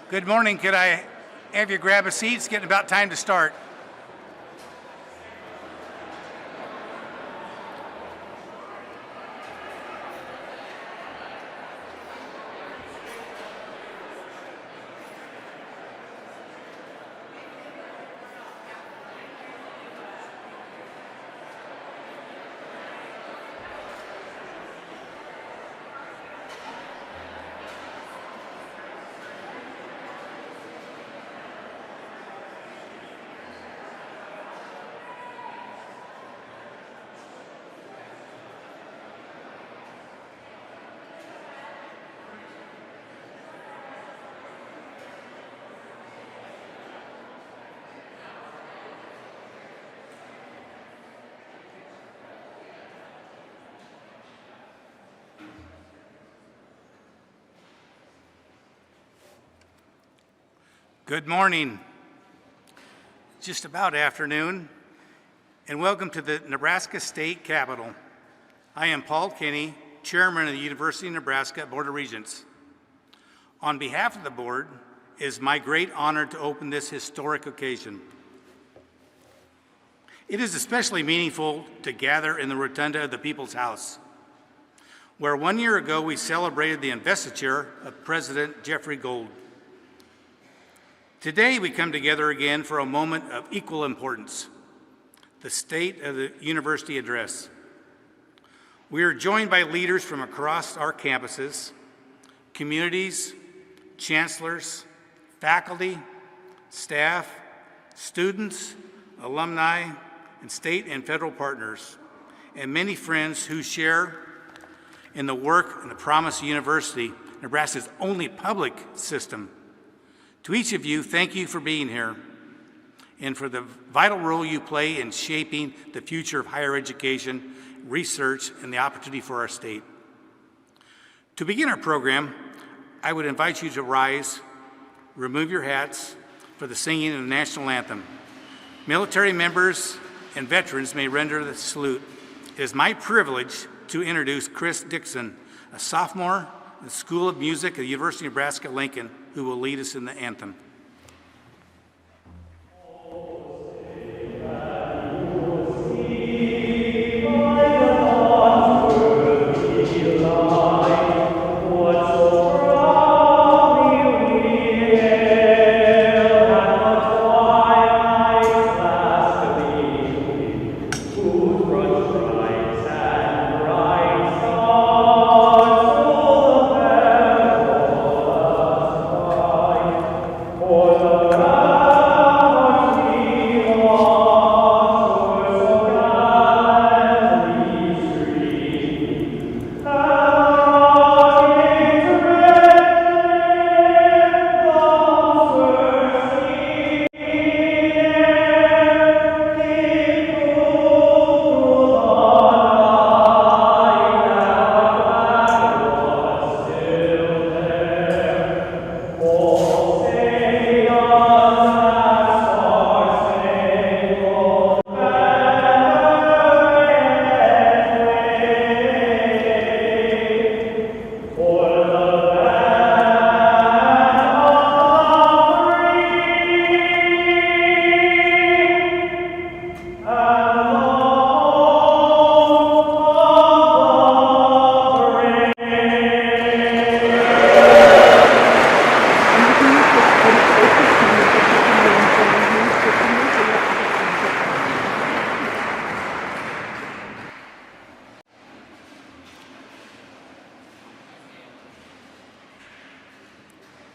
Good morning. Could I have you grab a seat? It's getting about time to start. Good morning. Just about afternoon, and welcome to the Nebraska State Capitol. I am Paul Kinney, Chairman of the University of Nebraska Board of Regents. On behalf of the board, it is my great honor to open this historic occasion. It is especially meaningful to gather in the rotunda of the People's House, where 1 year ago we celebrated the investiture of President Jeffrey Gold. Today we come together again for a moment of equal importance, the State of the University Address. We are joined by leaders from across our campuses, communities, chancellors, faculty, staff, students, alumni, and state and federal partners, and many friends who share in the work and the promise of University, Nebraska's only public system. To each of you, thank you for being here and for the vital role you play in shaping the future of higher education, research, and the opportunity for our state. To begin our program, I would invite you to rise, remove your hats for the singing of the national anthem. Military members and veterans may render the salute. It is my privilege to introduce Chris Dixon, a sophomore in the School of Music at the University of Nebraska-Lincoln, who will lead us in the anthem.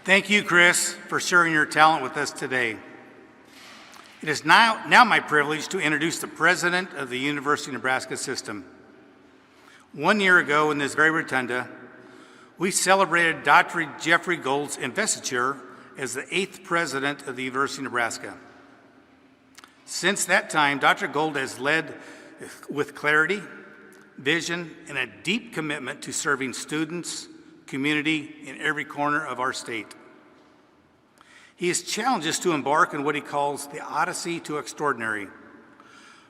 Thank you, Chris, for sharing your talent with us today. It is now my privilege to introduce the President of the University of Nebraska System. 1 year ago in this very rotunda, we celebrated Dr. Jeffrey Gold's investiture as the 8th President of the University of Nebraska. Since that time, Dr. Gold has led with clarity, vision, and a deep commitment to serving students, community in every corner of our state. He has challenged us to embark on what he calls the Odyssey to Extraordinary,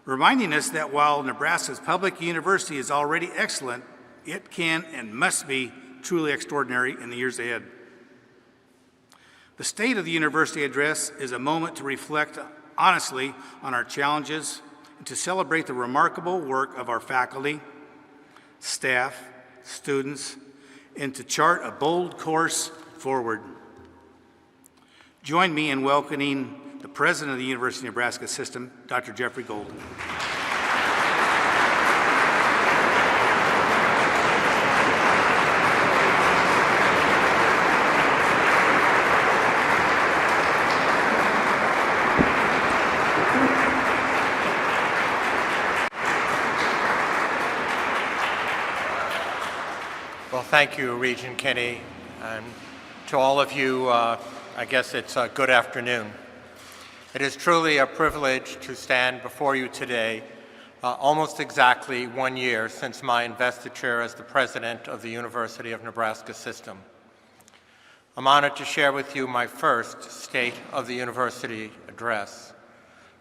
reminding us that while Nebraska's public university is already excellent, it can and must be truly extraordinary in the years ahead. The State of the University Address is a moment to reflect honestly on our challenges and to celebrate the remarkable work of our faculty, staff, students, and to chart a bold course forward. Join me in welcoming the President of the University of Nebraska System, Dr. Jeffrey Golden. Well, thank you, Regent Kinney, and to all of you, I guess it's a good afternoon. It is truly a privilege to stand before you today, almost exactly 1 year since my investiture as the President of the University of Nebraska System. I'm honored to share with you my first State of the University address,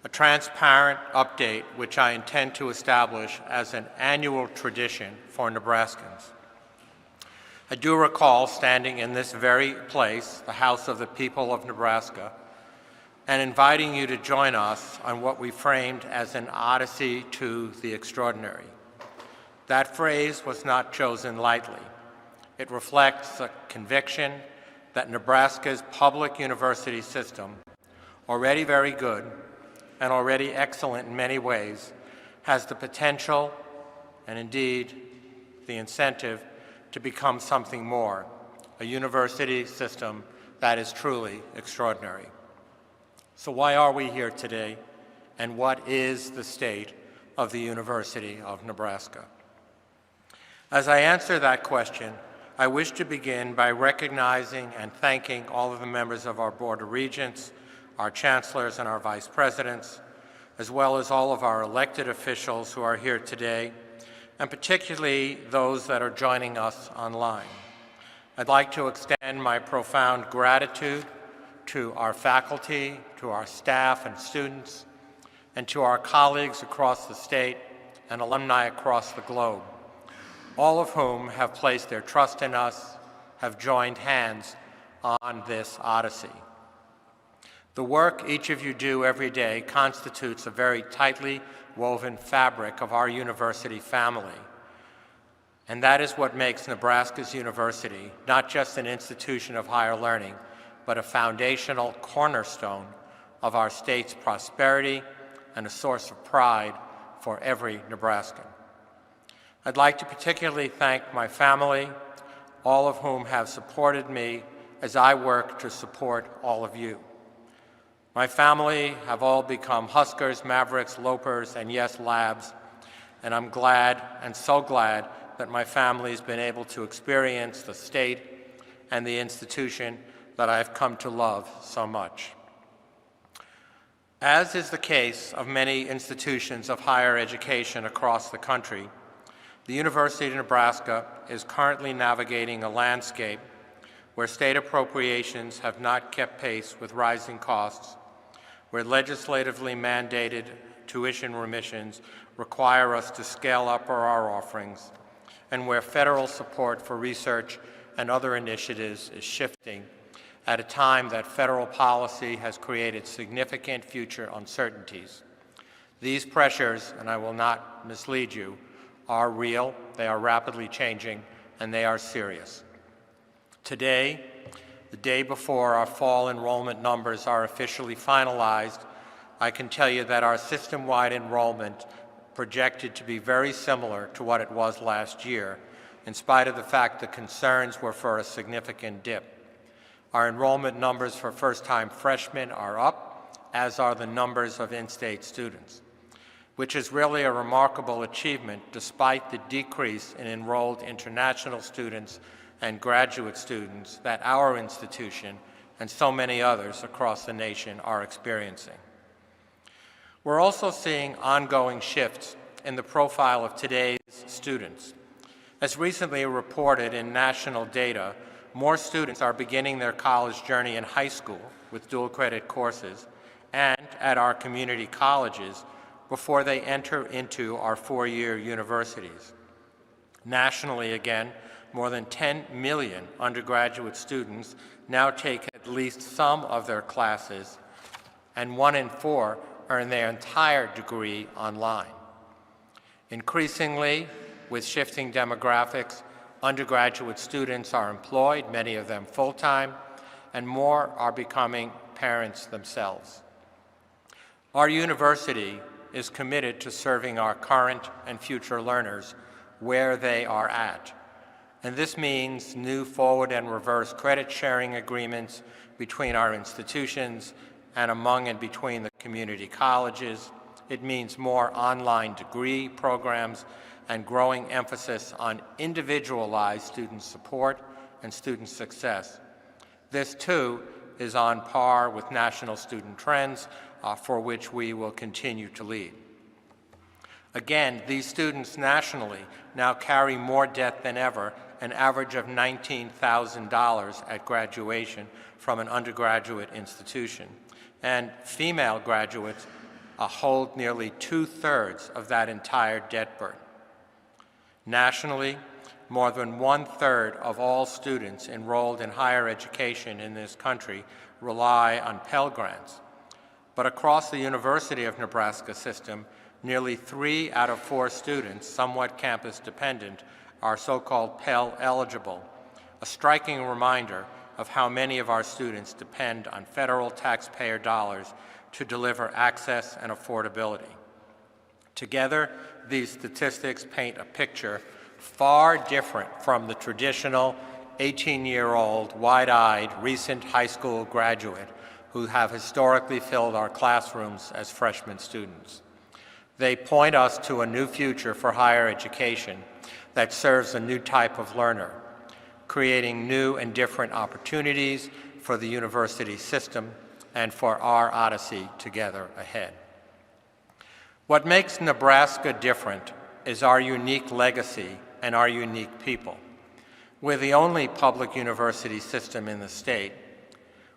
a transparent update which I intend to establish as an annual tradition for Nebraskans. I do recall standing in this very place, the House of the People of Nebraska, and inviting you to join us on what we framed as an odyssey to the extraordinary. That phrase was not chosen lightly. It reflects a conviction that Nebraska's public university system, already very good and already excellent in many ways, has the potential and indeed the incentive to become something more, a university system that is truly extraordinary. So why are we here today, and what is the state of the University of Nebraska? As I answer that question, I wish to begin by recognizing and thanking all of the members of our Board of Regents, our chancellors and our vice presidents, as well as all of our elected officials who are here today, and particularly those that are joining us online. I'd like to extend my profound gratitude to our faculty, to our staff and students, and to our colleagues across the state and alumni across the globe, all of whom have placed their trust in us, have joined hands on this odyssey. The work each of you do every day constitutes a very tightly woven fabric of our university family. And that is what makes Nebraska's university not just an institution of higher learning, but a foundational cornerstone of our state's prosperity and a source of pride for every Nebraskan. I'd like to particularly thank my family, all of whom have supported me as I work to support all of you. My family have all become Huskers, Mavericks, Lopers, and yes, Labs, and I'm glad, and so glad, that my family's been able to experience the state and the institution that I've come to love so much. As is the case of many institutions of higher education across the country, the University of Nebraska is currently navigating a landscape where state appropriations have not kept pace with rising costs, where legislatively mandated tuition remissions require us to scale up our offerings, and where federal support for research and other initiatives is shifting at a time that federal policy has created significant future uncertainties. These pressures, and I will not mislead you, are real, they are rapidly changing, and they are serious. Today, the day before our fall enrollment numbers are officially finalized, I can tell you that our system-wide enrollment projected to be very similar to what it was last year, in spite of the fact the concerns were for a significant dip. Our enrollment numbers for first-time freshmen are up, as are the numbers of in-state students, which is really a remarkable achievement despite the decrease in enrolled international students and graduate students that our institution and so many others across the nation are experiencing. We're also seeing ongoing shifts in the profile of today's students. As recently reported in national data, more students are beginning their college journey in high school with dual credit courses and at our community colleges before they enter into our four-year universities. Nationally, again, more than 10 million undergraduate students now take at least some of their classes, and 1 in 4 earn their entire degree online. Increasingly, with shifting demographics, undergraduate students are employed, many of them full-time, and more are becoming parents themselves. Our university is committed to serving our current and future learners where they are at. And this means new forward and reverse credit sharing agreements between our institutions and among and between the community colleges. It means more online degree programs and growing emphasis on individualized student support and student success. This, too, is on par with national student trends for which we will continue to lead. Again, these students nationally now carry more debt than ever, an average of $19,000 at graduation from an undergraduate institution. And female graduates hold nearly 2/3 of that entire debt burden. Nationally, more than 1/3 of all students enrolled in higher education in this country rely on Pell Grants. But across the University of Nebraska system, nearly 3 out of 4 students, somewhat campus dependent, are so-called Pell eligible, a striking reminder of how many of our students depend on federal taxpayer dollars to deliver access and affordability. Together, these statistics paint a picture far different from the traditional 18-year-old, wide-eyed, recent high school graduate who have historically filled our classrooms as freshman students. They point us to a new future for higher education that serves a new type of learner, creating new and different opportunities for the university system and for our odyssey together ahead. What makes Nebraska different is our unique legacy and our unique people. We're the only public university system in the state.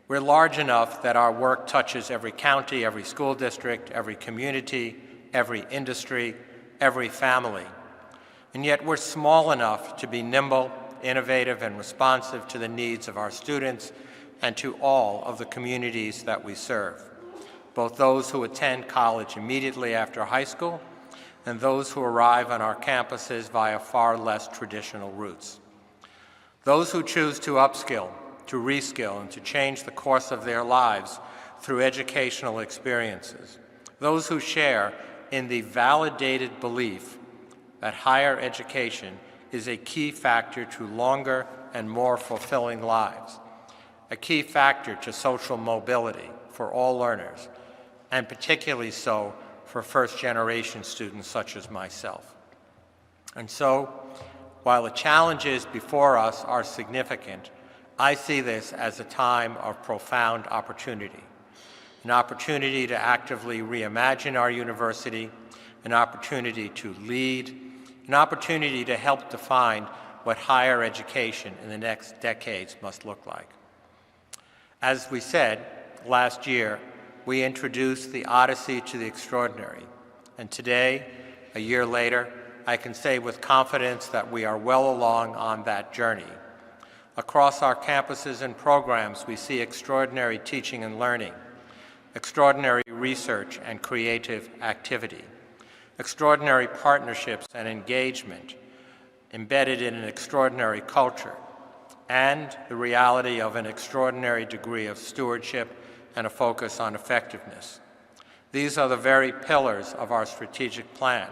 We're large enough that our work touches every county, every school district, every community, every industry, every family. And yet we're small enough to be nimble, innovative, and responsive to the needs of our students and to all of the communities that we serve, both those who attend college immediately after high school and those who arrive on our campuses via far less traditional routes. Those who choose to upskill, to reskill, and to change the course of their lives through educational experiences. Those who share in the validated belief that higher education is a key factor to longer and more fulfilling lives, a key factor to social mobility for all learners, and particularly so for first-generation students such as myself. And so, while the challenges before us are significant, I see this as a time of profound opportunity, an opportunity to actively reimagine our university, an opportunity to lead, an opportunity to help define what higher education in the next decades must look like. As we said last year, we introduced the Odyssey to the Extraordinary, and today, a year later, I can say with confidence that we are well along on that journey. Across our campuses and programs, we see extraordinary teaching and learning, extraordinary research and creative activity, extraordinary partnerships and engagement embedded in an extraordinary culture, and the reality of an extraordinary degree of stewardship and a focus on effectiveness. These are the very pillars of our strategic plan.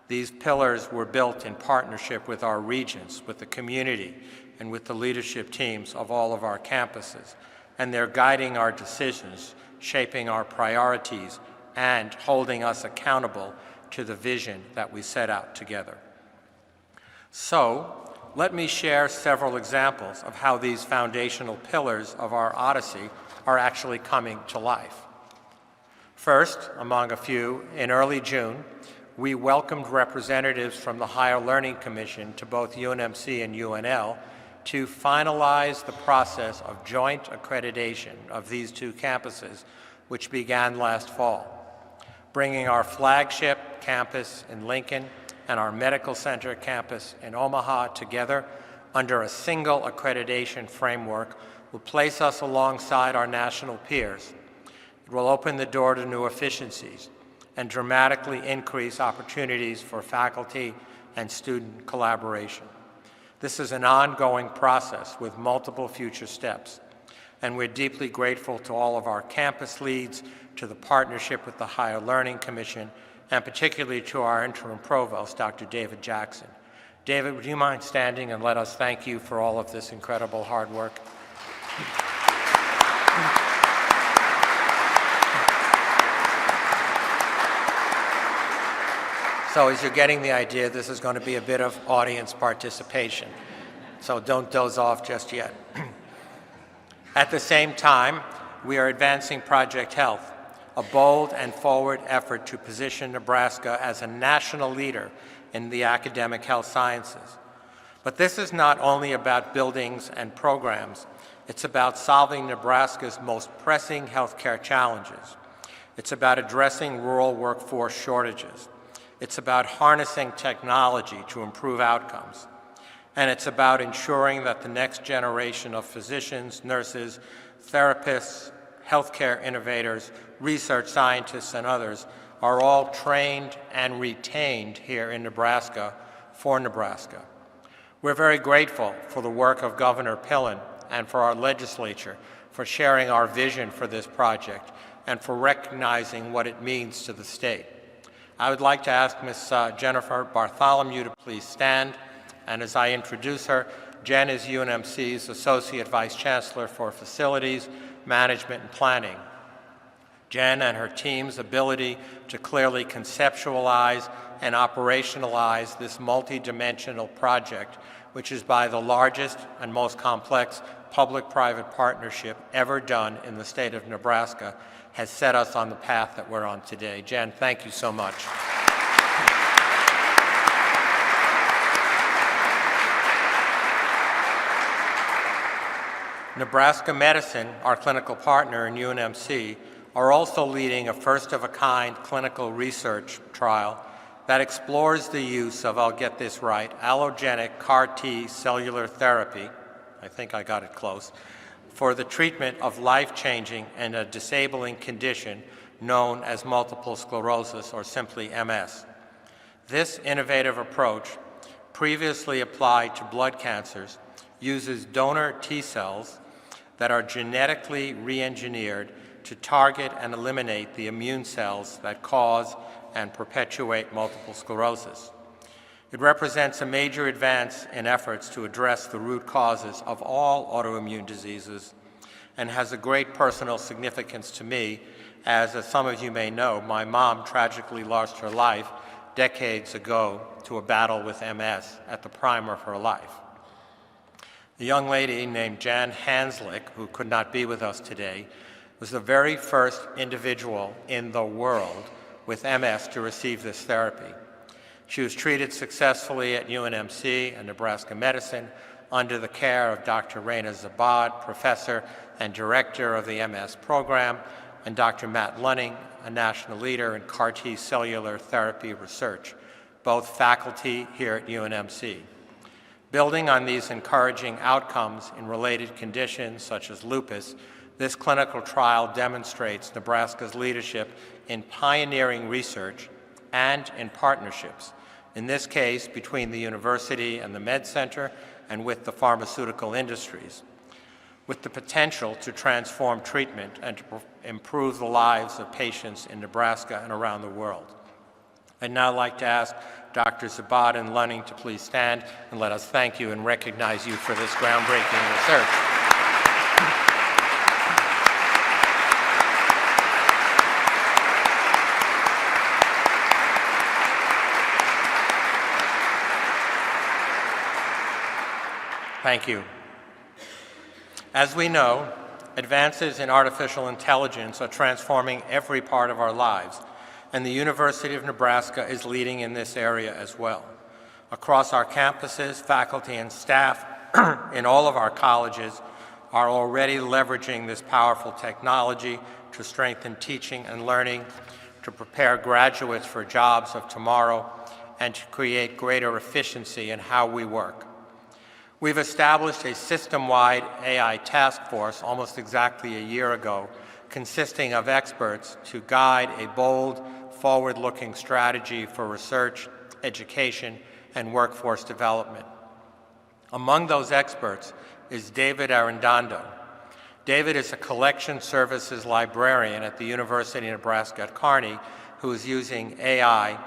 These pillars were built in partnership with our regents, with the community, and with the leadership teams of all of our campuses, and they're guiding our decisions, shaping our priorities, and holding us accountable to the vision that we set out together. So, let me share several examples of how these foundational pillars of our Odyssey are actually coming to life. First, among a few, in early June, we welcomed representatives from the Higher Learning Commission to both UNMC and UNL to finalize the process of joint accreditation of these two campuses, which began last fall, bringing our flagship campus in Lincoln and our medical center campus in Omaha together under a single accreditation framework will place us alongside our national peers. It will open the door to new efficiencies and dramatically increase opportunities for faculty and student collaboration. This is an ongoing process with multiple future steps, and we're deeply grateful to all of our campus leads, to the partnership with the Higher Learning Commission, and particularly to our interim provost, Dr. David Jackson. David, would you mind standing and let us thank you for all of this incredible hard work? So as you're getting the idea, this is going to be a bit of audience participation. So don't doze off just yet. At the same time, we are advancing Project Health, a bold and forward effort to position Nebraska as a national leader in the academic health sciences. But this is not only about buildings and programs, it's about solving Nebraska's most pressing healthcare challenges. It's about addressing rural workforce shortages. It's about harnessing technology to improve outcomes. And it's about ensuring that the next generation of physicians, nurses, therapists, healthcare innovators, research scientists, and others are all trained and retained here in Nebraska for Nebraska. We're very grateful for the work of Governor Pillen and for our legislature for sharing our vision for this project and for recognizing what it means to the state. I would like to ask Ms. Jennifer Bartholomew to please stand. And as I introduce her, Jen is UNMC's Associate Vice Chancellor for Facilities, Management, and Planning. Jen and her team's ability to clearly conceptualize and operationalize this multi-dimensional project, which is by the largest and most complex public-private partnership ever done in the state of Nebraska, has set us on the path that we're on today. Jen, thank you so much. Nebraska Medicine, our clinical partner in UNMC, are also leading a first-of-a-kind clinical research trial that explores the use of, I'll get this right, allogenic CAR-T cellular therapy, I think I got it close, for the treatment of life-changing and a disabling condition known as multiple sclerosis, or simply MS. This innovative approach, previously applied to blood cancers, uses donor T cells that are genetically re-engineered to target and eliminate the immune cells that cause and perpetuate multiple sclerosis. It represents a major advance in efforts to address the root causes of all autoimmune diseases and has a great personal significance to me, as some of you may know, my mom tragically lost her life decades ago to a battle with MS at the prime of her life. A young lady named Jan Hanslick, who could not be with us today, was the very first individual in the world with MS to receive this therapy. She was treated successfully at UNMC and Nebraska Medicine under the care of Dr. Raina Zabad, professor and director of the MS program, and Dr. Matt Lunning, a national leader in CAR-T cellular therapy research, both faculty here at UNMC. Building on these encouraging outcomes in related conditions such as lupus, this clinical trial demonstrates Nebraska's leadership in pioneering research and in partnerships, in this case between the university and the Med Center and with the pharmaceutical industries, with the potential to transform treatment and to improve the lives of patients in Nebraska and around the world. I'd now like to ask Dr. Zabad and Lunning to please stand and let us thank you and recognize you for this groundbreaking research. Thank you. As we know, advances in artificial intelligence are transforming every part of our lives, and the University of Nebraska is leading in this area as well. Across our campuses, faculty and staff in all of our colleges are already leveraging this powerful technology to strengthen teaching and learning, to prepare graduates for jobs of tomorrow, and to create greater efficiency in how we work. We've established a system-wide AI task force almost exactly a year ago, consisting of experts to guide a bold, forward-looking strategy for research, education, and workforce development. Among those experts is David Arredondo. David is a collection services librarian at the University of Nebraska at Kearney who is using AI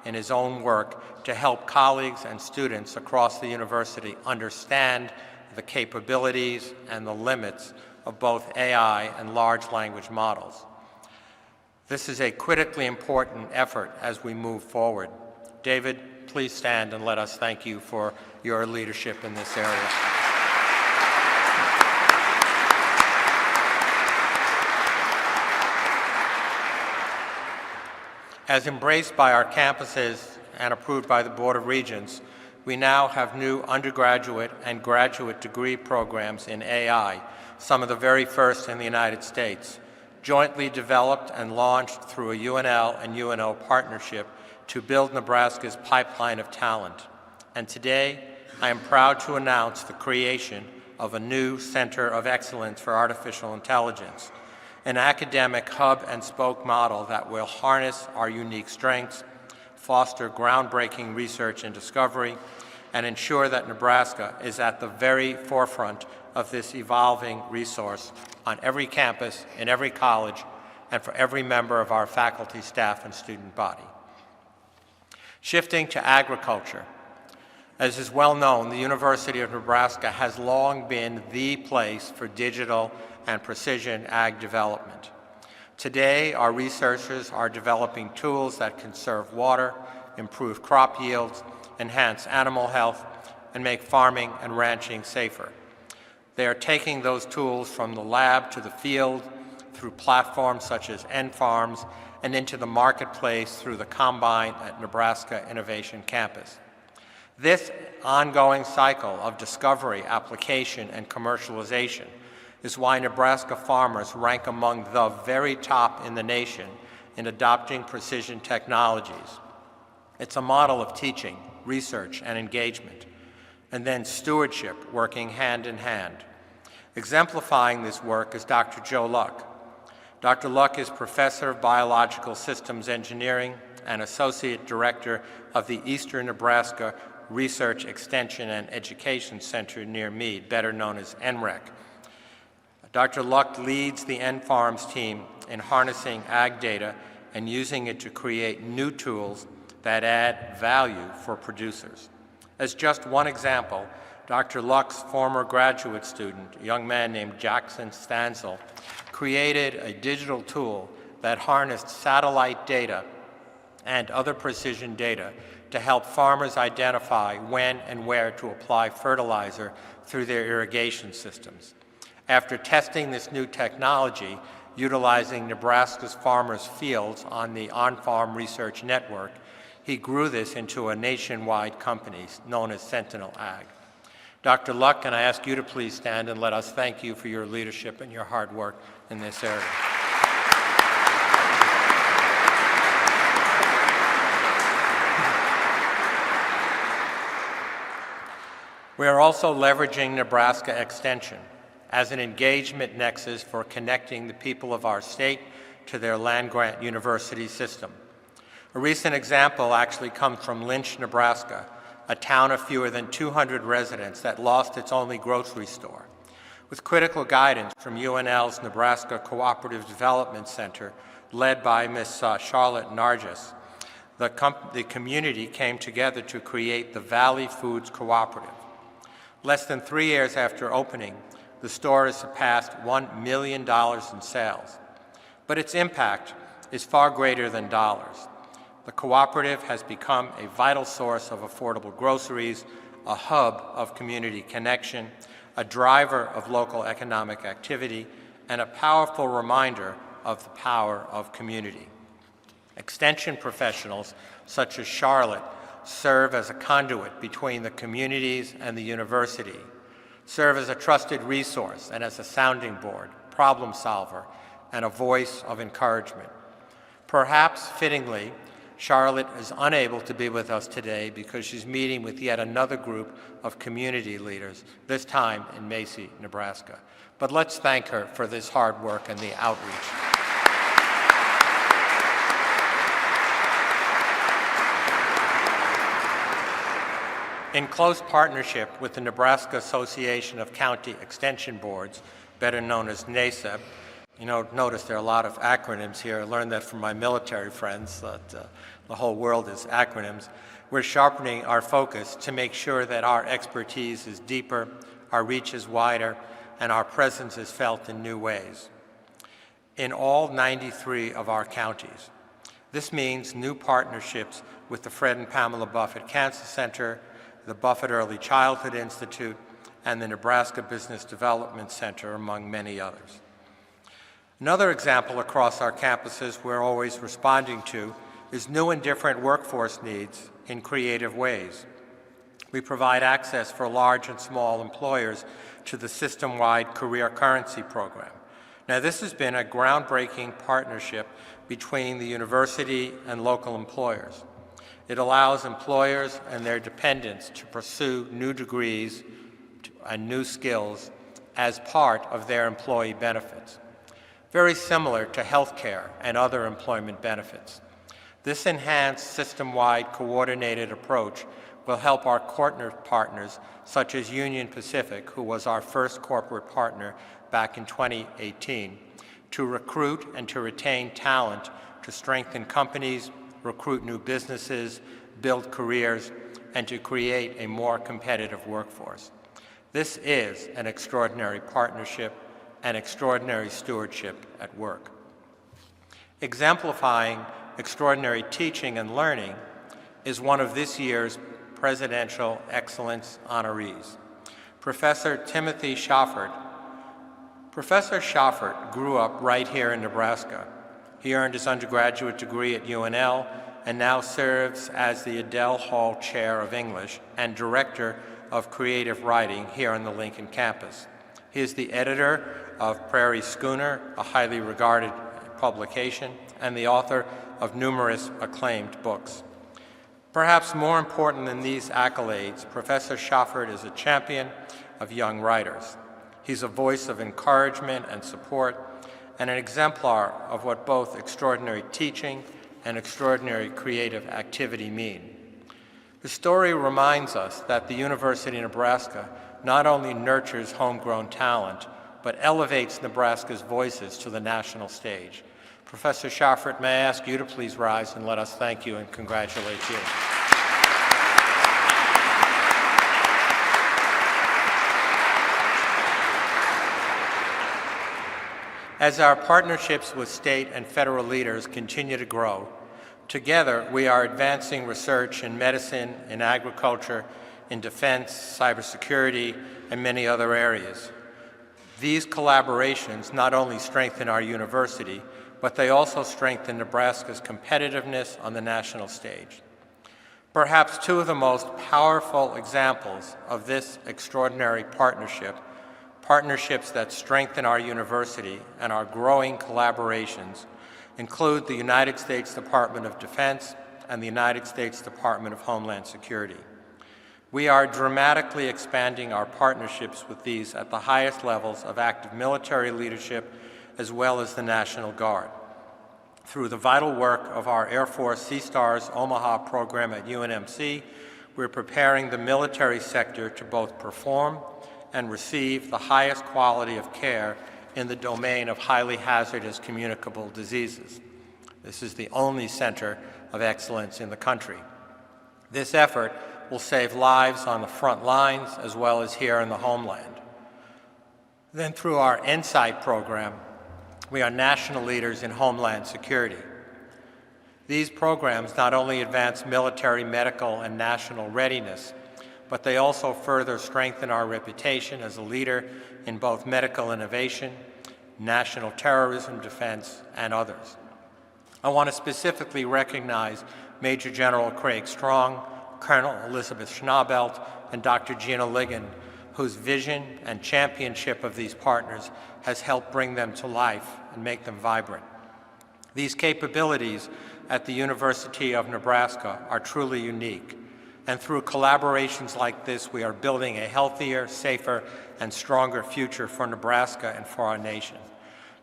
in his own work to help colleagues and students across the university understand the capabilities and the limits of both AI and large language models. This is a critically important effort as we move forward. David, please stand and let us thank you for your leadership in this area. As embraced by our campuses and approved by the Board of Regents, we now have new undergraduate and graduate degree programs in AI, some of the very first in the United States, jointly developed and launched through a UNL and UNO partnership to build Nebraska's pipeline of talent. And today, I am proud to announce the creation of a new Center of Excellence for Artificial Intelligence, an academic hub and spoke model that will harness our unique strengths, foster groundbreaking research and discovery, and ensure that Nebraska is at the very forefront of this evolving resource on every campus, in every college, and for every member of our faculty, staff, and student body. Shifting to agriculture. As is well known, the University of Nebraska has long been the place for digital and precision ag development. Today, our researchers are developing tools that conserve water, improve crop yields, enhance animal health, and make farming and ranching safer. They are taking those tools from the lab to the field through platforms such as N-Farms and into the marketplace through the Combine at Nebraska Innovation Campus. This ongoing cycle of discovery, application, and commercialization is why Nebraska farmers rank among the very top in the nation in adopting precision technologies. It's a model of teaching, research, and engagement, and then stewardship working hand in hand. Exemplifying this work is Dr. Joe Luck. Dr. Luck is Professor of Biological Systems Engineering and Associate Director of the Eastern Nebraska Research Extension and Education Center near Mead, better known as NREC. Dr. Luck leads the N-Farms team in harnessing ag data and using it to create new tools that add value for producers. As just one example, Dr. Luck's former graduate student, a young man named Jackson Stanzel, created a digital tool that harnessed satellite data and other precision data to help farmers identify when and where to apply fertilizer through their irrigation systems. After testing this new technology, utilizing Nebraska's farmers' fields on the On-Farm Research Network, he grew this into a nationwide company known as Sentinel Ag. Dr. Luck, can I ask you to please stand and let us thank you for your leadership and your hard work in this area. We are also leveraging Nebraska Extension as an engagement nexus for connecting the people of our state to their land-grant university system. A recent example actually comes from Lynch, Nebraska, a town of fewer than 200 residents that lost its only grocery store. With critical guidance from UNL's Nebraska Cooperative Development Center, led by Ms. Charlotte Nargis, the community came together to create the Valley Foods Cooperative. Less than 3 years after opening, the store has surpassed $1 million in sales. But its impact is far greater than dollars. The cooperative has become a vital source of affordable groceries, a hub of community connection, a driver of local economic activity, and a powerful reminder of the power of community. Extension professionals such as Charlotte serve as a conduit between the communities and the university, serve as a trusted resource and as a sounding board, problem solver, and a voice of encouragement. Perhaps fittingly, Charlotte is unable to be with us today because she's meeting with yet another group of community leaders, this time in Macy, Nebraska. But let's thank her for this hard work and the outreach. In close partnership with the Nebraska Association of County Extension Boards, better known as NASEB, notice there are a lot of acronyms here. I learned that from my military friends, that the whole world is acronyms. We're sharpening our focus to make sure that our expertise is deeper, our reach is wider, and our presence is felt in new ways. In all 93 of our counties. This means new partnerships with the Fred and Pamela Buffett Cancer Center, the Buffett Early Childhood Institute, and the Nebraska Business Development Center, among many others. Another example across our campuses we're always responding to is new and different workforce needs in creative ways. We provide access for large and small employers to the system-wide career currency program. Now, this has been a groundbreaking partnership between the university and local employers. It allows employers and their dependents to pursue new degrees and new skills as part of their employee benefits, very similar to healthcare and other employment benefits. This enhanced system-wide coordinated approach will help our partners, such as Union Pacific, who was our first corporate partner back in 2018, to recruit and to retain talent to strengthen companies, recruit new businesses, build careers, and to create a more competitive workforce. This is an extraordinary partnership and extraordinary stewardship at work. Exemplifying extraordinary teaching and learning is one of this year's Presidential Excellence honorees, Professor Timothy Schaffert. Professor Schaffert grew up right here in Nebraska. He earned his undergraduate degree at UNL and now serves as the Adele Hall Chair of English and Director of Creative Writing here on the Lincoln campus. He is the editor of Prairie Schooner, a highly regarded publication, and the author of numerous acclaimed books. Perhaps more important than these accolades, Professor Schaffert is a champion of young writers. He's a voice of encouragement and support, and an exemplar of what both extraordinary teaching and extraordinary creative activity mean. The story reminds us that the University of Nebraska not only nurtures homegrown talent, but elevates Nebraska's voices to the national stage. Professor Schaffert, may I ask you to please rise and let us thank you and congratulate you. As our partnerships with state and federal leaders continue to grow, together we are advancing research in medicine, in agriculture, in defense, cybersecurity, and many other areas. These collaborations not only strengthen our university, but they also strengthen Nebraska's competitiveness on the national stage. Perhaps two of the most powerful examples of this extraordinary partnerships that strengthen our university and our growing collaborations include the United States Department of Defense and the United States Department of Homeland Security. We are dramatically expanding our partnerships with these at the highest levels of active military leadership as well as the National Guard. Through the vital work of our Air Force Sea Stars Omaha program at UNMC, we're preparing the military sector to both perform and receive the highest quality of care in the domain of highly hazardous communicable diseases. This is the only center of excellence in the country. This effort will save lives on the front lines as well as here in the homeland. Then through our NSIGHT program, we are national leaders in homeland security. These programs not only advance military, medical, and national readiness, but they also further strengthen our reputation as a leader in both medical innovation, national terrorism defense, and others. I want to specifically recognize Major General Craig Strong, Colonel Elizabeth Schnabelt, and Dr. Gina Ligon, whose vision and championship of these partners has helped bring them to life and make them vibrant. These capabilities at the University of Nebraska are truly unique. And through collaborations like this, we are building a healthier, safer, and stronger future for Nebraska and for our nation.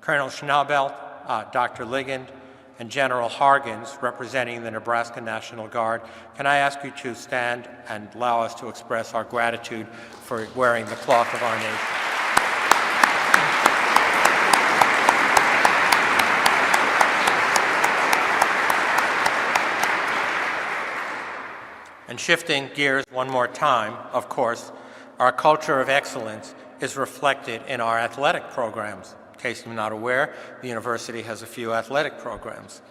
Colonel Schnabelt, Dr. Ligand, and General Hargens, representing the Nebraska National Guard, can I ask you to stand and allow us to express our gratitude for wearing the cloth of our nation. And shifting gears one more time, of course, our culture of excellence is reflected in our athletic programs. In case you're not aware, the university has a few athletic programs.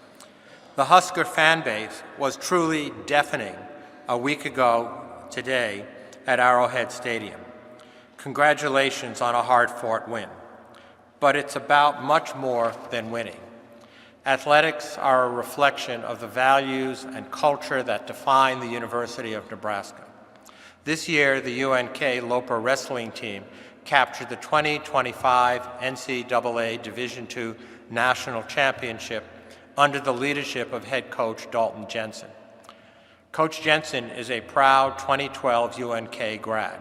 The Husker fan base was truly deafening a week ago today at Arrowhead Stadium. Congratulations on a hard-fought win. But it's about much more than winning. Athletics are a reflection of the values and culture that define the University of Nebraska. This year, the UNK Loper wrestling team captured the 2025 NCAA Division II National Championship under the leadership of head coach Dalton Jensen. Coach Jensen is a proud 2012 UNK grad.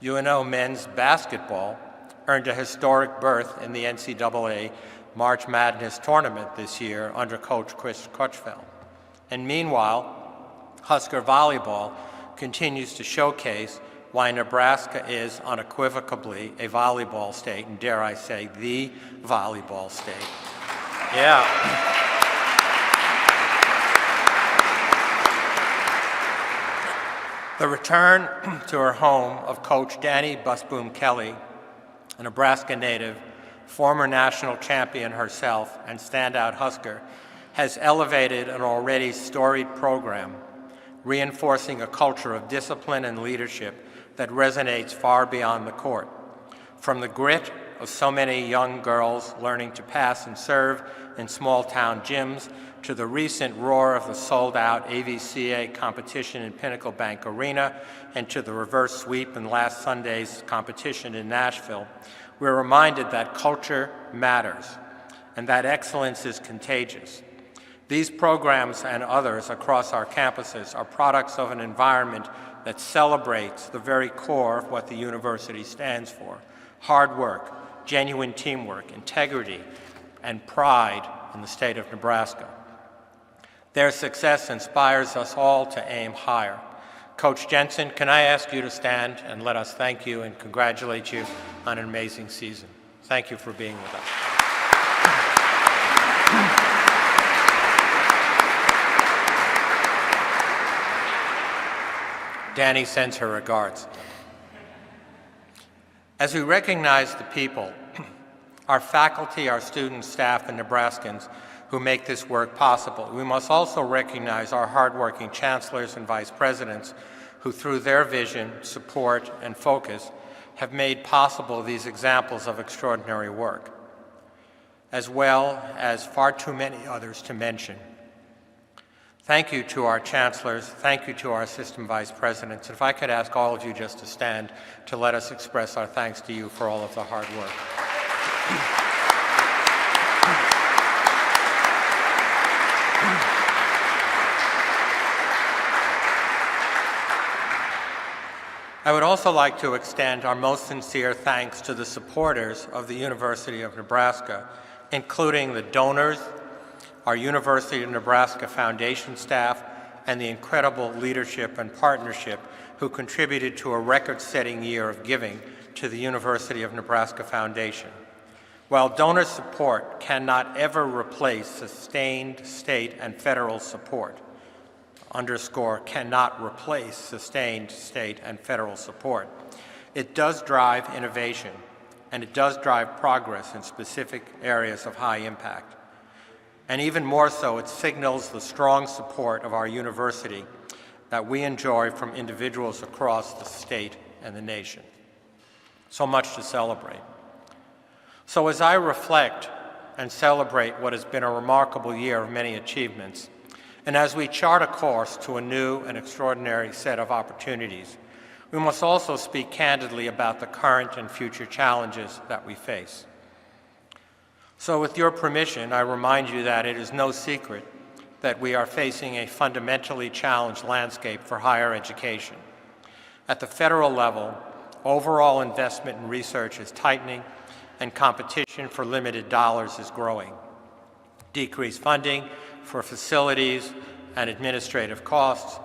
UNO men's basketball earned a historic berth in the NCAA March Madness tournament this year under Coach Chris Crutchfield. And meanwhile, Husker volleyball continues to showcase why Nebraska is unequivocally a volleyball state, and dare I say, the volleyball state. Yeah. The return to her home of Coach Danny Busboom Kelly, a Nebraska native, former national champion herself, and standout Husker, has elevated an already storied program, reinforcing a culture of discipline and leadership that resonates far beyond the court. From the grit of so many young girls learning to pass and serve in small-town gyms, to the recent roar of the sold-out AVCA competition in Pinnacle Bank Arena, and to the reverse sweep in last Sunday's competition in Nashville, we're reminded that culture matters and that excellence is contagious. These programs and others across our campuses are products of an environment that celebrates the very core of what the university stands for: hard work, genuine teamwork, integrity, and pride in the state of Nebraska. Their success inspires us all to aim higher. Coach Jensen, can I ask you to stand and let us thank you and congratulate you on an amazing season. Thank you for being with us. Danny sends her regards. As we recognize the people, our faculty, our students, staff, and Nebraskans who make this work possible, we must also recognize our hardworking chancellors and vice presidents who, through their vision, support, and focus, have made possible these examples of extraordinary work, as well as far too many others to mention. Thank you to our chancellors, thank you to our assistant vice presidents. If I could ask all of you just to stand to let us express our thanks to you for all of the hard work. I would also like to extend our most sincere thanks to the supporters of the University of Nebraska, including the donors, our University of Nebraska Foundation staff, and the incredible leadership and partnership who contributed to a record-setting year of giving to the University of Nebraska Foundation. While donor support cannot ever replace sustained state and federal support, underscore cannot replace sustained state and federal support, it does drive innovation and it does drive progress in specific areas of high impact. And even more so, it signals the strong support of our university that we enjoy from individuals across the state and the nation. So much to celebrate. So as I reflect and celebrate what has been a remarkable year of many achievements, and as we chart a course to a new and extraordinary set of opportunities, we must also speak candidly about the current and future challenges that we face. So with your permission, I remind you that it is no secret that we are facing a fundamentally challenged landscape for higher education. At the federal level, overall investment in research is tightening and competition for limited dollars is growing. Decreased funding for facilities and administrative costs,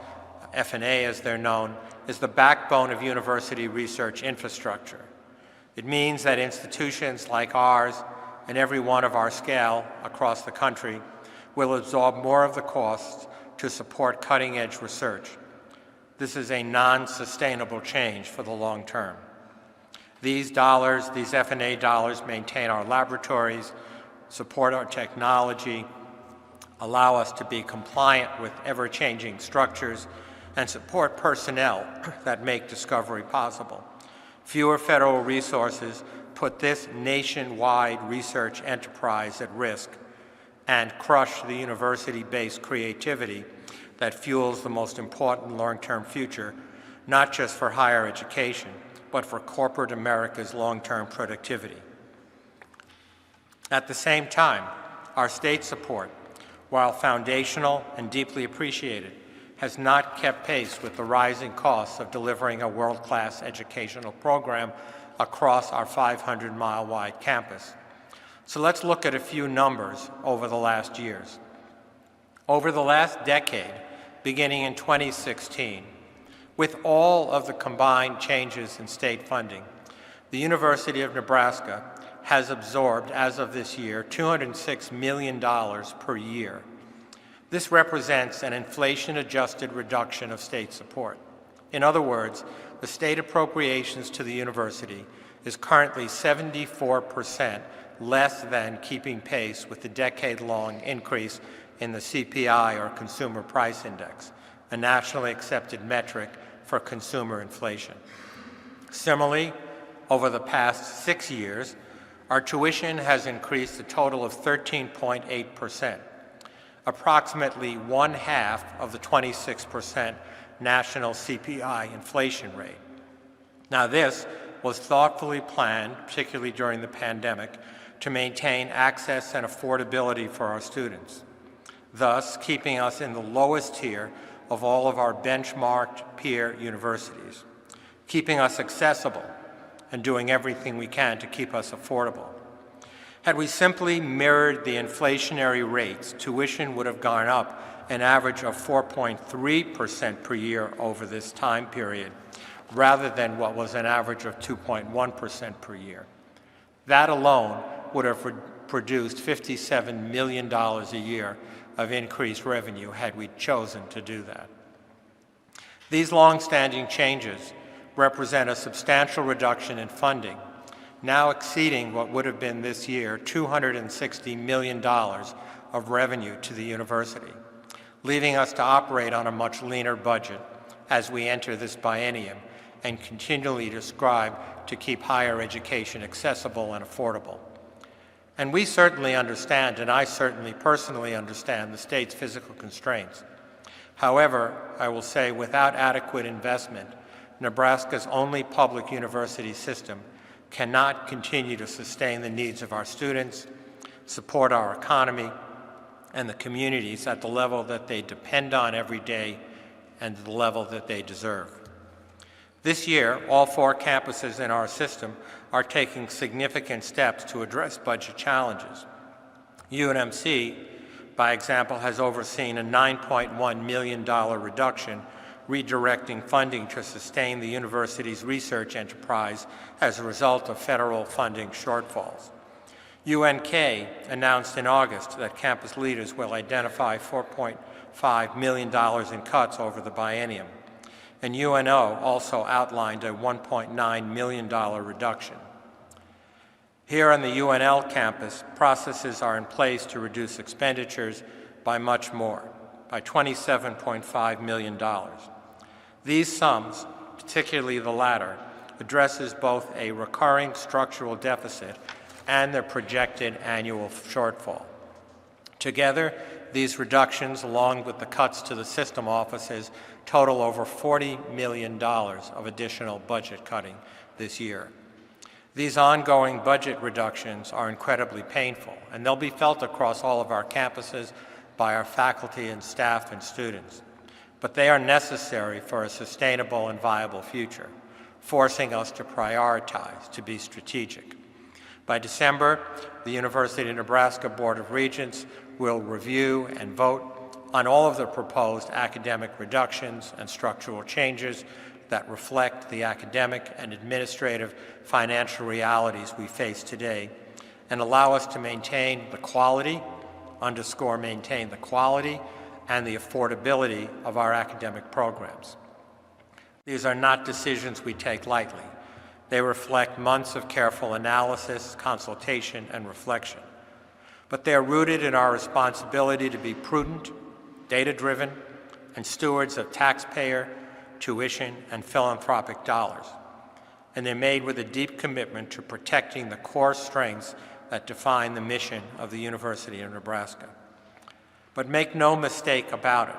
F&A as they're known, is the backbone of university research infrastructure. It means that institutions like ours and every one of our scale across the country will absorb more of the costs to support cutting-edge research. This is a non-sustainable change for the long term. These dollars, these F&A dollars, maintain our laboratories, support our technology, allow us to be compliant with ever-changing structures, and support personnel that make discovery possible. Fewer federal resources put this nationwide research enterprise at risk and crush the university-based creativity that fuels the most important long-term future, not just for higher education, but for corporate America's long-term productivity. At the same time, our state support, while foundational and deeply appreciated, has not kept pace with the rising costs of delivering a world-class educational program across our 500-mile-wide campus. So let's look at a few numbers over the last years. Over the last decade, beginning in 2016, with all of the combined changes in state funding, the University of Nebraska has absorbed, as of this year, $206 million per year. This represents an inflation-adjusted reduction of state support. In other words, the state appropriations to the university is currently 74% less than keeping pace with the decade-long increase in the CPI, or Consumer Price Index, a nationally accepted metric for consumer inflation. Similarly, over the past 6 years, our tuition has increased a total of 13.8%, approximately 1/2 of the 26% national CPI inflation rate. Now, this was thoughtfully planned, particularly during the pandemic, to maintain access and affordability for our students, thus keeping us in the lowest tier of all of our benchmarked peer universities, keeping us accessible, and doing everything we can to keep us affordable. Had we simply mirrored the inflationary rates, tuition would have gone up an average of 4.3% per year over this time period, rather than what was an average of 2.1% per year. That alone would have produced $57 million a year of increased revenue had we chosen to do that. These long-standing changes represent a substantial reduction in funding, now exceeding what would have been this year $260 million of revenue to the university, leaving us to operate on a much leaner budget as we enter this biennium and continually strive to keep higher education accessible and affordable. And we certainly understand, and I certainly personally understand, the state's physical constraints. However, I will say without adequate investment, Nebraska's only public university system cannot continue to sustain the needs of our students, support our economy, and the communities at the level that they depend on every day and the level that they deserve. This year, all 4 campuses in our system are taking significant steps to address budget challenges. UNMC, by example, has overseen a $9.1 million reduction, redirecting funding to sustain the university's research enterprise as a result of federal funding shortfalls. UNK announced in August that campus leaders will identify $4.5 million in cuts over the biennium, and UNO also outlined a $1.9 million reduction. Here on the UNL campus, processes are in place to reduce expenditures by much more, by $27.5 million. These sums, particularly the latter, addresses both a recurring structural deficit and their projected annual shortfall. Together, these reductions, along with the cuts to the system offices, total over $40 million of additional budget cutting this year. These ongoing budget reductions are incredibly painful, and they'll be felt across all of our campuses, by our faculty and staff and students, but they are necessary for a sustainable and viable future, forcing us to prioritize, to be strategic. By December, the University of Nebraska Board of Regents will review and vote on all of the proposed academic reductions and structural changes that reflect the academic and administrative financial realities we face today and allow us to maintain the quality, underscore maintain the quality, and the affordability of our academic programs. These are not decisions we take lightly. They reflect months of careful analysis, consultation, and reflection. But they are rooted in our responsibility to be prudent, data-driven, and stewards of taxpayer, tuition, and philanthropic dollars. And they're made with a deep commitment to protecting the core strengths that define the mission of the University of Nebraska. But make no mistake about it,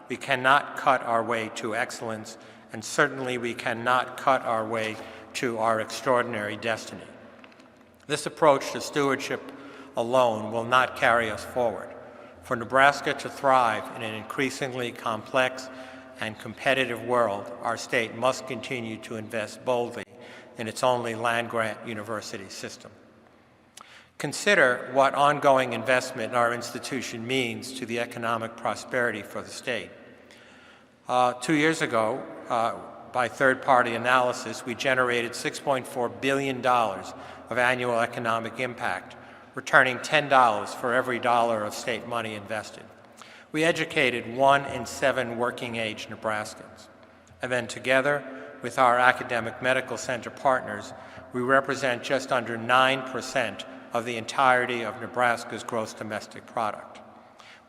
we cannot cut our way to excellence, and certainly we cannot cut our way to our extraordinary destiny. This approach to stewardship alone will not carry us forward. For Nebraska to thrive in an increasingly complex and competitive world, our state must continue to invest boldly in its only land-grant university system. Consider what ongoing investment in our institution means to the economic prosperity for the state. 2 years ago, by third-party analysis, we generated $6.4 billion of annual economic impact, returning $10 for every dollar of state money invested. We educated 1 in 7 working-age Nebraskans. And then together with our academic medical center partners, we represent just under 9% of the entirety of Nebraska's gross domestic product.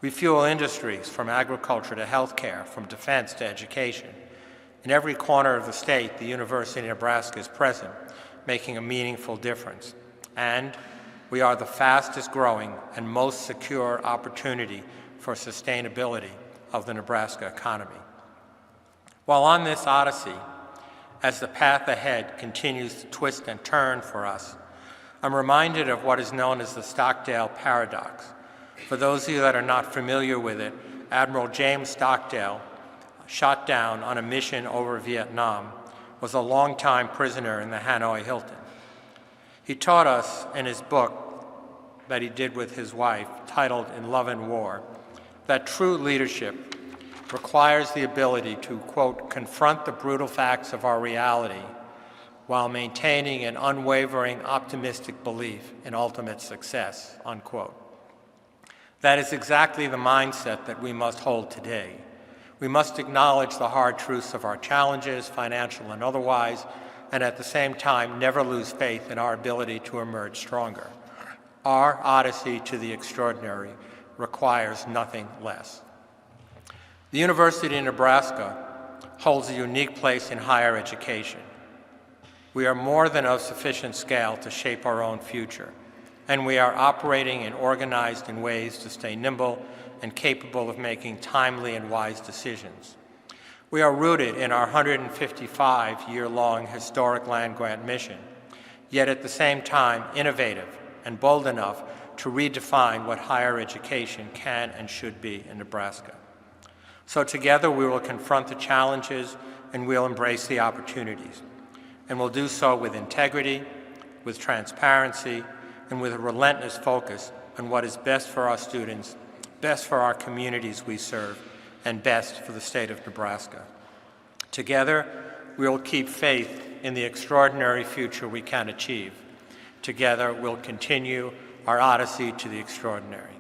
We fuel industries from agriculture to healthcare, from defense to education. In every corner of the state, the University of Nebraska is present, making a meaningful difference. And we are the fastest growing and most secure opportunity for sustainability of the Nebraska economy. While on this odyssey, as the path ahead continues to twist and turn for us, I'm reminded of what is known as the Stockdale paradox. For those of you that are not familiar with it, Admiral James Stockdale, shot down on a mission over Vietnam, was a longtime prisoner in the Hanoi Hilton. He taught us in his book that he did with his wife, titled In Love and War, that true leadership requires the ability to, quote, confront the brutal facts of our reality while maintaining an unwavering optimistic belief in ultimate success, unquote. That is exactly the mindset that we must hold today. We must acknowledge the hard truths of our challenges, financial and otherwise, and at the same time never lose faith in our ability to emerge stronger. Our odyssey to the extraordinary requires nothing less. The University of Nebraska holds a unique place in higher education. We are more than of sufficient scale to shape our own future, and we are operating and organized in ways to stay nimble and capable of making timely and wise decisions. We are rooted in our 155-year-long historic land-grant mission, yet at the same time innovative and bold enough to redefine what higher education can and should be in Nebraska. So together we will confront the challenges and we'll embrace the opportunities. And we'll do so with integrity, with transparency, and with a relentless focus on what is best for our students, best for our communities we serve, and best for the state of Nebraska. Together, we will keep faith in the extraordinary future we can achieve. Together, we'll continue our odyssey to the extraordinary.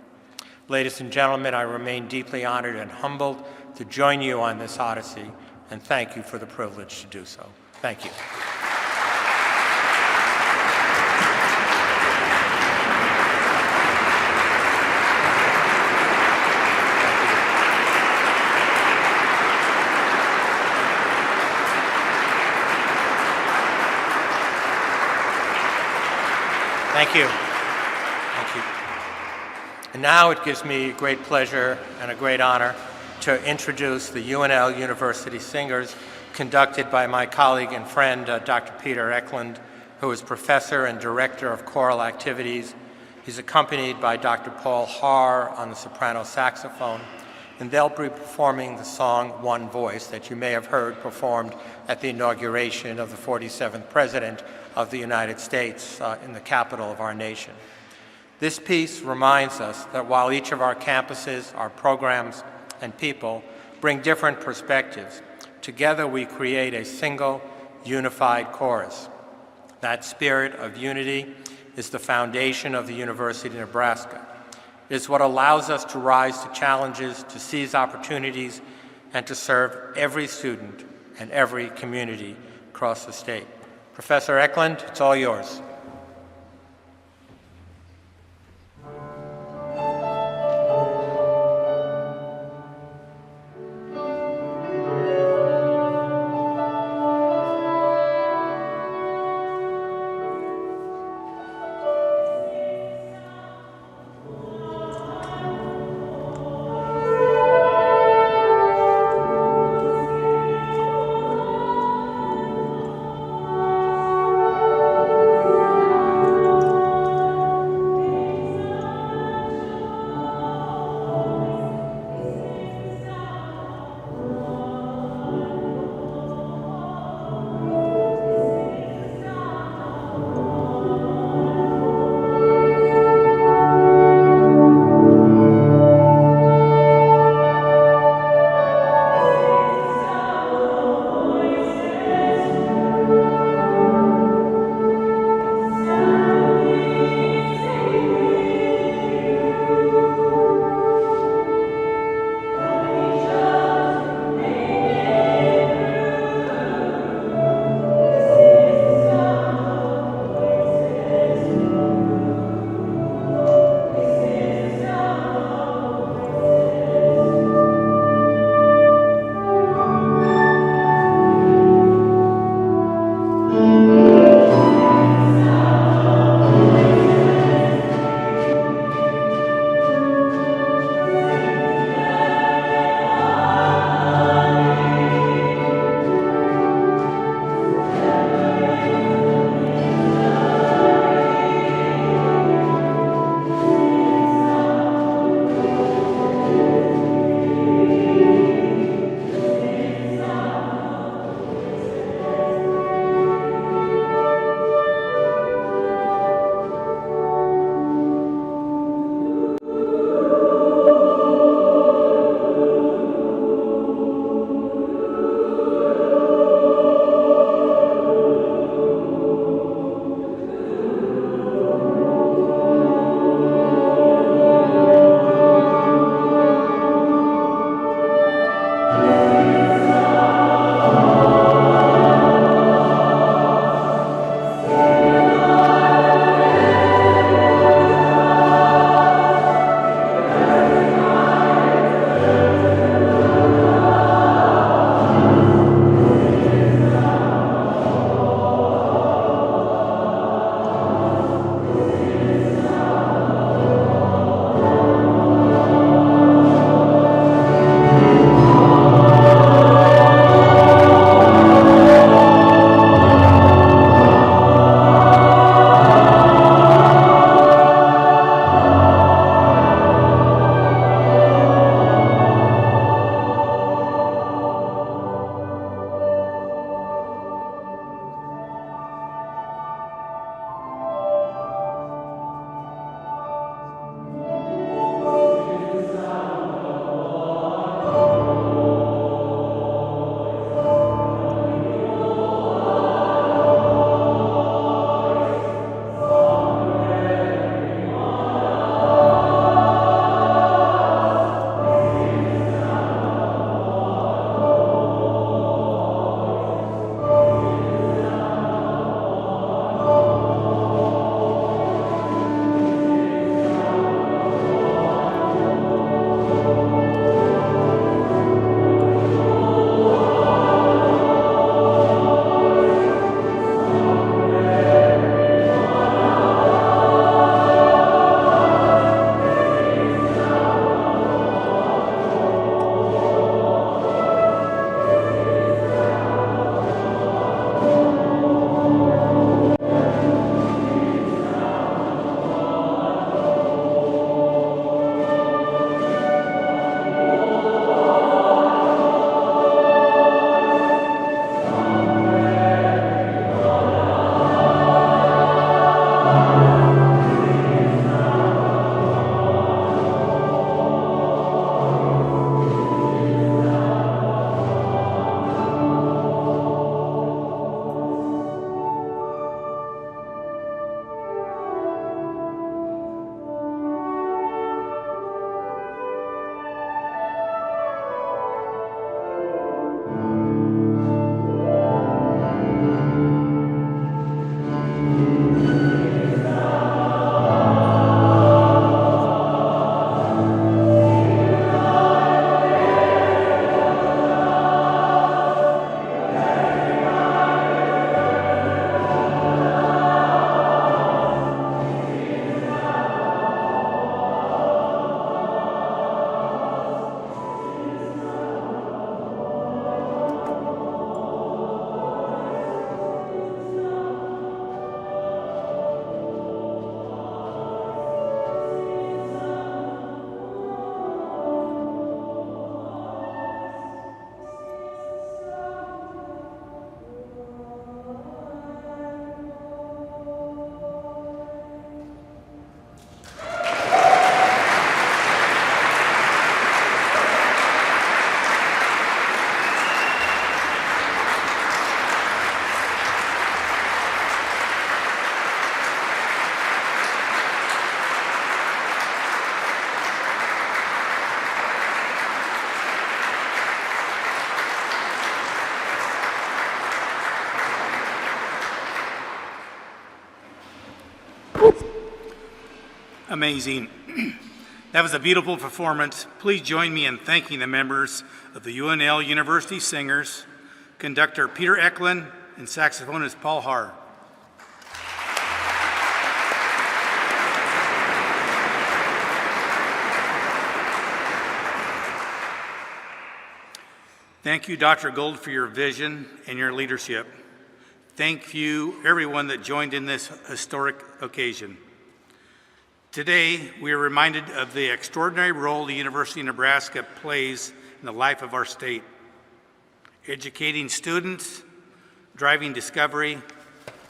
Ladies and gentlemen, I remain deeply honored and humbled to join you on this odyssey, and thank you for the privilege to do so. Thank you. Thank you. Thank you. And now it gives me great pleasure and a great honor to introduce the UNL University Singers, conducted by my colleague and friend, Dr. Peter Eklund, who is professor and director of choral activities He's accompanied by Dr. Paul Haar on the soprano saxophone, and they'll be performing the song One Voice that you may have heard performed at the inauguration of the 47th President of the United States in the capital of our nation. This piece reminds us that while each of our campuses, our programs, and people bring different perspectives, together we create a single, unified chorus. That spirit of unity is the foundation of the University of Nebraska. It is what allows us to rise to challenges, to seize opportunities, and to serve every student and every community across the state. Professor Eklund, it's all yours. amazing. That was a beautiful performance. Please join me in thanking the members of the UNL University Singers, conductor Peter Eklund, and saxophonist Paul Haar. Thank you, Dr. Gold, for your vision and your leadership. Thank you, everyone that joined in this historic occasion. Today, we are reminded of the extraordinary role the University of Nebraska plays in the life of our state, educating students, driving discovery,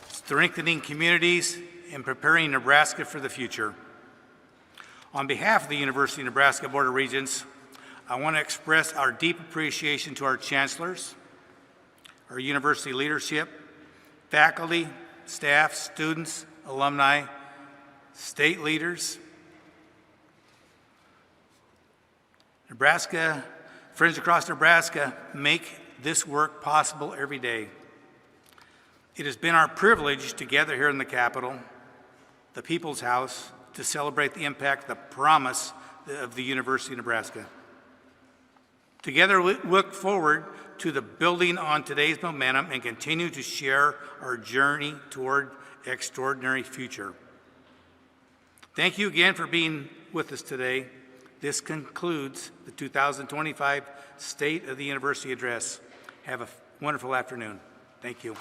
strengthening communities, and preparing Nebraska for the future. On behalf of the University of Nebraska Board of Regents, I want to express our deep appreciation to our chancellors, our university leadership, faculty, staff, students, alumni, state leaders, Nebraska, friends across Nebraska make this work possible every day. It has been our privilege to gather here in the Capitol, the People's House, to celebrate the impact, the promise of the University of Nebraska. Together, we look forward to the building on today's momentum and continue to share our journey toward an extraordinary future. Thank you again for being with us today. This concludes the 2025 State of the University Address. Have a wonderful afternoon. Thank you.